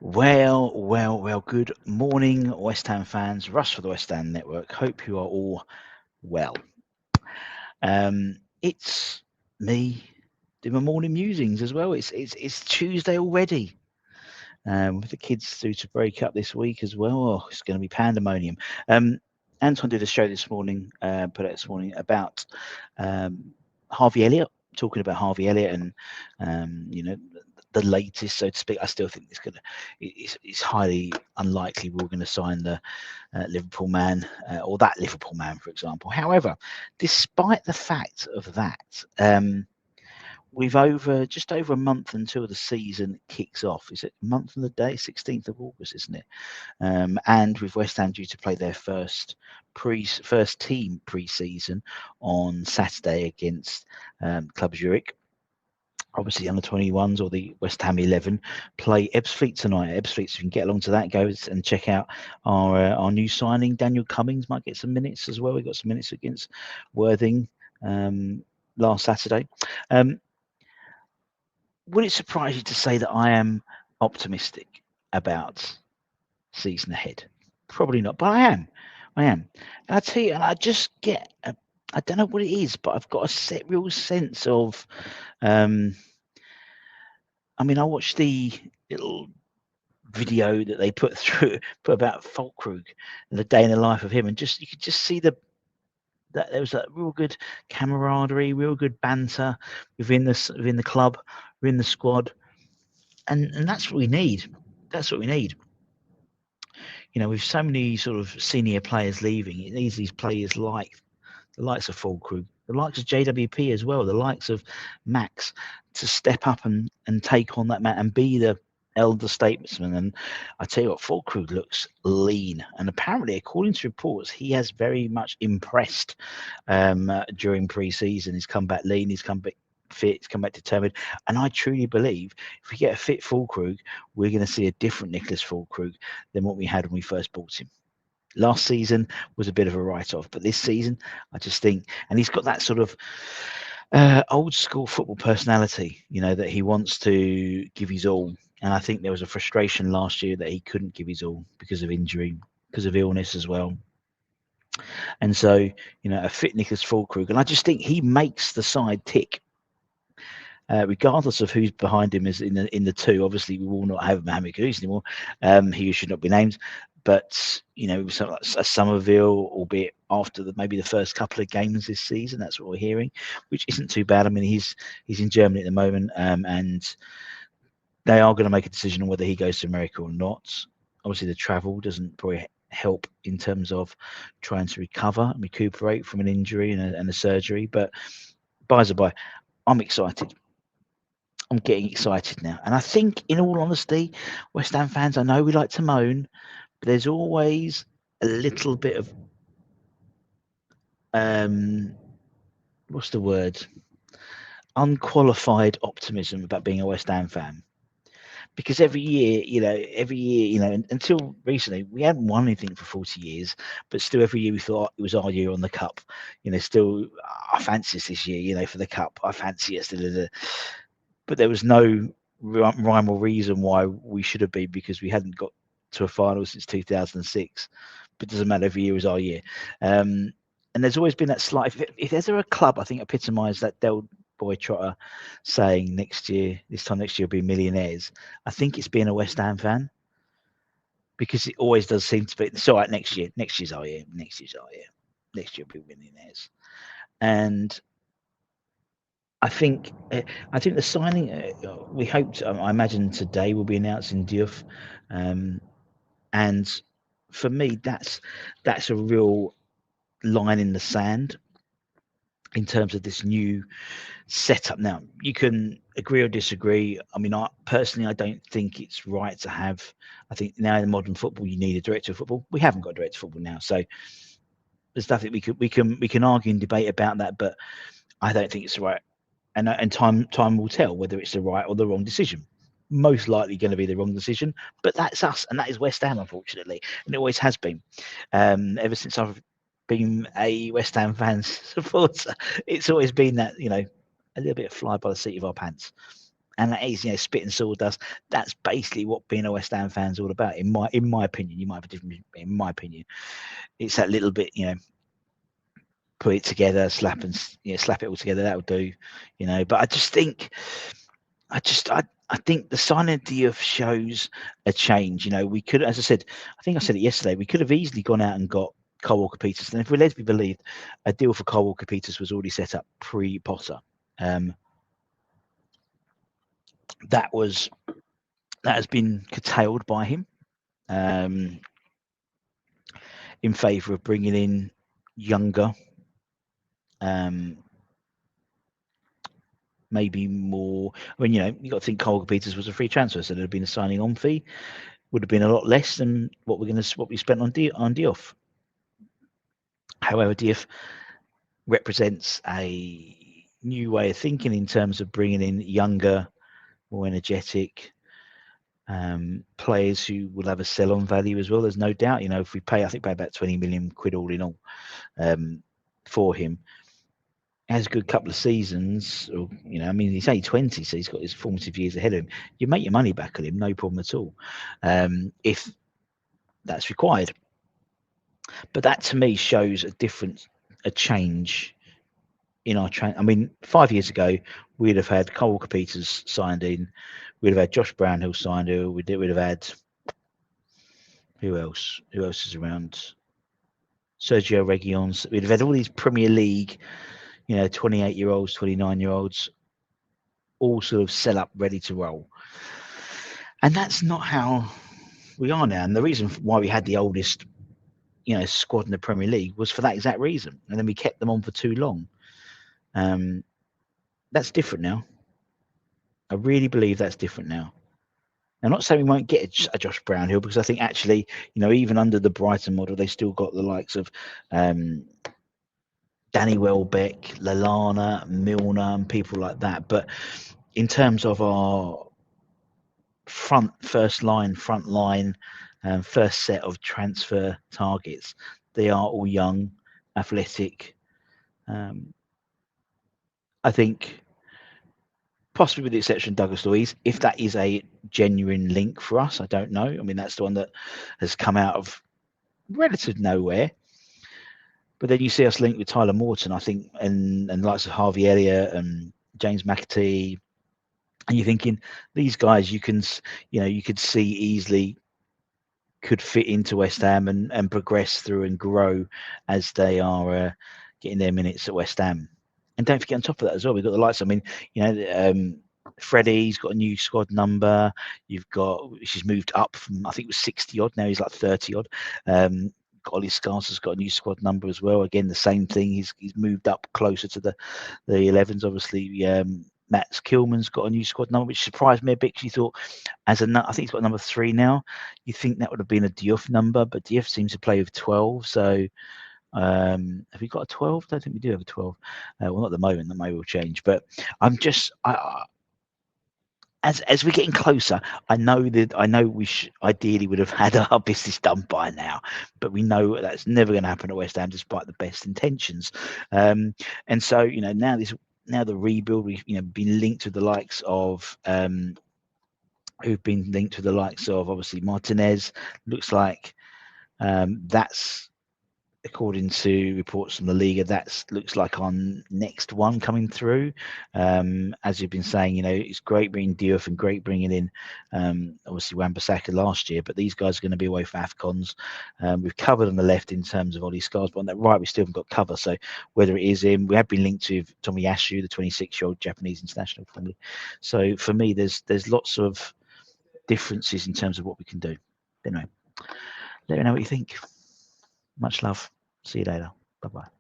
Well, good morning, West Ham fans. Russ for the West Ham Network. Hope you are all well. It's me doing my morning musings as well. It's Tuesday already. With the kids due to break up this week as well. Oh, it's going to be pandemonium. Anton did a show this morning, put out this morning about Harvey Elliott, talking about Harvey Elliott and the latest, so to speak. I still think it's highly unlikely we're going to sign the Liverpool man or that Liverpool man, for example. However, despite the fact of that, we've just over a month until the season kicks off. Is it a month and the day? 16th of August, isn't it? And with West Ham due to play their first team pre-season on Saturday against Club Zurich. Obviously, under 21s or the West Ham 11 play Ebbsfleet tonight. Ebbsfleet, so you can get along to that, go and check out our new signing. Daniel Cummings might get some minutes as well. We got some minutes against Worthing last Saturday. Would it surprise you to say that I am optimistic about season ahead? Probably not, but I am. And I tell you, and I just get, I don't know what it is, but I've got a real sense of. I mean, I watched the little video that they put about Fulkrug and the day in the life of him, and you could just see that there was a real good camaraderie, real good banter within the club, within the squad, and that's what we need. That's what we need. You know, with so many sort of senior players leaving, it needs these players like the likes of Fulkrug, the likes of JWP as well, the likes of Max to step up and take on that man and be the elder statesman. And I tell you what, Fulkrug looks lean, and apparently, according to reports, he has very much impressed during pre-season. He's come back lean, he's come back fit, he's come back determined, and I truly believe if we get a fit Fulkrug, we're going to see a different Nicholas Fulkrug than what we had when we first bought him. Last season was a bit of a write-off, but this season, I just think, and he's got that sort of old school football personality, you know, that he wants to give his all. And I think there was a frustration last year that he couldn't give his all because of injury, because of illness as well. And so, you know, a fit Nicholas Fulkrug, and I just think he makes the side tick. Regardless of who's behind him is in the two. Obviously, we will not have Mohamed Kudus anymore. He should not be named. But you know, something like a Somerville, albeit after maybe the first couple of games this season, that's what we're hearing, which isn't too bad. I mean, he's in Germany at the moment, and they are going to make a decision on whether he goes to America or not. Obviously, the travel doesn't probably help in terms of trying to recover and recuperate from an injury and a surgery. But by the by, I'm excited. I'm getting excited now. And I think, in all honesty, West Ham fans, I know we like to moan, but there's always a little bit of, what's the word? Unqualified optimism about being a West Ham fan. Because every year, until recently, we hadn't won anything for 40 years, but still every year we thought it was our year on the cup. You know, still, I fancy us this year, you know, for the cup. I fancy us. But there was no rhyme or reason why we should have been, because we hadn't got to a final since 2006. But it doesn't matter, every year was our year. And there's always been that slight, if there's a club, I think, epitomised that Del Boy Trotter saying this time next year will be millionaires. I think it's being a West Ham fan, because it always does seem to be. It's all right, next year's our year, next year will be millionaires. And I think the signing, we hoped, I imagine today will be announcing Diouf, and for me that's a real line in the sand in terms of this new setup. Now, you can agree or disagree. I mean, I don't think it's right to have. I think now in modern football, you need a director of football. We haven't got a director of football now, so there's nothing we can argue and debate about that. But I don't think it's right. And time will tell whether it's the right or the wrong decision. Most likely going to be the wrong decision, but that's us, and that is West Ham, unfortunately, and it always has been. Ever since I've been a West Ham fan supporter, it's always been that, you know, a little bit of fly by the seat of our pants. and that is, you know, spit and sawdust. That's basically what being a West Ham fan is all about, in my opinion. You might have a different, in my opinion. It's that little bit, you know, put it together, slap it all together. That'll do, you know. But I just think, I think the signing of Diouf shows a change. You know, we could, as I said, I think I said it yesterday, we could have easily gone out and got Kyle Walker-Peters. And if we're led to be believed, a deal for Kyle Walker-Peters was already set up pre-Potter. That has been curtailed by him in favour of bringing in younger, maybe more. I mean, you know, you got to think Kyle Walker-Peters was a free transfer, so there'd have been a signing on fee. Would have been a lot less than what we spent on Diouf. However, Diouf represents a new way of thinking in terms of bringing in younger, more energetic players who will have a sell-on value as well. There's no doubt. You know, if we pay, I think pay about 20 million quid all in all for him. Has a good couple of seasons, or, you know, I mean, he's only 20, so he's got his formative years ahead of him. You make your money back on him, no problem at all, if that's required. But that to me shows a change in our I mean, 5 years ago, we'd have had Kyle Walker-Peters signed in, we'd have had Josh Brownhill signed in, we'd have had, who else? Who else is around? Sergio Reguilon. We'd have had all these Premier League, you know, 28-year-olds, 29-year-olds, all sort of set up, ready to roll. And that's not how we are now. And the reason why we had the oldest, you know, squad in the Premier League was for that exact reason. And then we kept them on for too long. That's different now. I really believe that's different now. I'm not saying we won't get a Josh Brownhill, because I think actually, you know, even under the Brighton model, they still got the likes of Danny Welbeck, Lallana, Milner, and people like that. But in terms of our first line, first set of transfer targets, they are all young, athletic. I think, possibly with the exception of Douglas Luiz, if that is a genuine link for us, I don't know. I mean, that's the one that has come out of relative nowhere. But then you see us linked with Tyler Morton, I think, and likes of Harvey Elliott and James McAtee, and you're thinking these guys, you could see easily could fit into West Ham and progress through and grow as they are getting their minutes at West Ham. And don't forget, on top of that as well, we've got the likes. I mean, you know, Freddie's got a new squad number. You've got, she's moved up from, I think it was 60 odd. Now he's like 30 odd. Ollie Scarser's got a new squad number as well. Again, the same thing. He's moved up closer to the 11s. Obviously, Matt Kilman's got a new squad number, which surprised me a bit, because you thought, I think he's got number 3 now. You think that would have been a Diouf number, but Diouf seems to play with 12. So have we got a 12? I don't think we do have a 12. Well, not at the moment. That may will change. But I'm just, as we're getting closer, I know we ideally would have had our business done by now, but we know that's never going to happen at West Ham, despite the best intentions. And so, you know, now the rebuild, we've, you know, been linked to the likes of who've been linked to the likes of, obviously, Martinez. Looks like that's, according to reports from the Liga, that looks like our next one coming through. As you've been saying, you know, it's great bringing Diouf and great bringing in, obviously, Wan-Bissaka last year, but these guys are going to be away for AFCONs. We've covered on the left in terms of Ollie Scars, but on that right, we still haven't got cover. So whether it is him, we have been linked to Tomiyasu, the 26-year-old Japanese international friendly. So for me, there's lots of differences in terms of what we can do. Anyway, let me know what you think. Much love. See you later. Bye-bye.